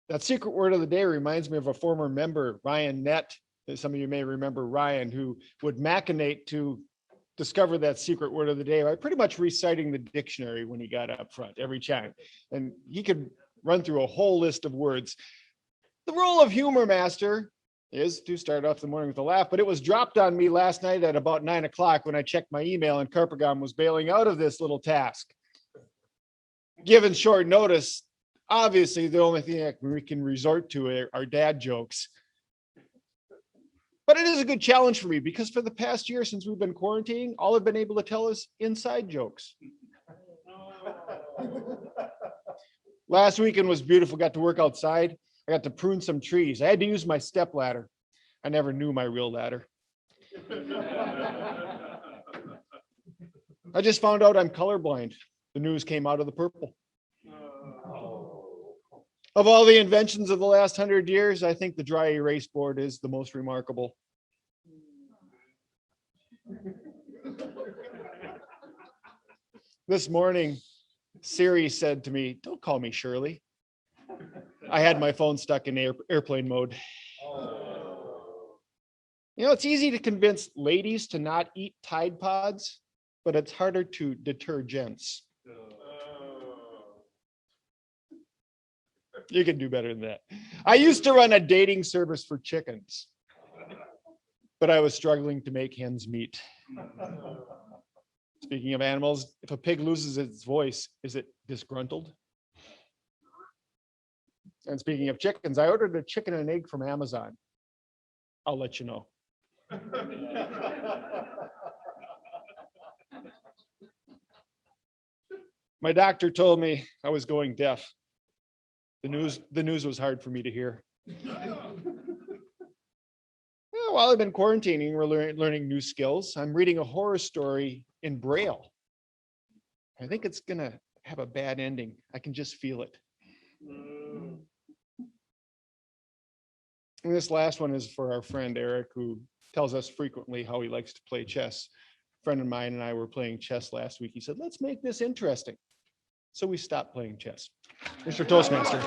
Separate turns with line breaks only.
That secret word of the day reminds me of a former member, Ryan Nett. Some of you may remember Ryan, who would machinate to discover that secret word of the day by pretty much reciting the dictionary when he got up front every time. And he could run through a whole list of words. The role of humor master is to start off the morning with a laugh, but it was dropped on me last night at about 9 o'clock when I checked my email and Carpagam was bailing out of this little task. Given short notice, obviously the only thing that we can resort to are dad jokes. But it is a good challenge for me because for the past year since we've been quarantining, all I've been able to tell is inside jokes. Last weekend was beautiful. Got to work outside. I got to prune some trees. I had to use my step ladder. I never knew my real ladder. I just found out I'm colorblind. The news came out of the purple. Of all the inventions of the last 100 years, I think the dry erase board is the most remarkable. This morning, Siri said to me, "Don't call me Shirley." I had my phone stuck in airplane mode. You know, it's easy to convince ladies to not eat Tide Pods, but it's harder to deter gents. You can do better than that. I used to run a dating service for chickens, but I was struggling to make hens meet. Speaking of animals, if a pig loses its voice, is it disgruntled? And speaking of chickens, I ordered a chicken and egg from Amazon. I'll let you know. My doctor told me I was going deaf. The news was hard for me to hear. While I've been quarantining, we're learning new skills. I'm reading a horror story in Braille. I think it's gonna have a bad ending. I can just feel it. And this last one is for our friend Eric, who tells us frequently how he likes to play chess. A friend of mine and I were playing chess last week. He said, "Let's make this interesting." So we stopped playing chess. Mr. Toastmaster.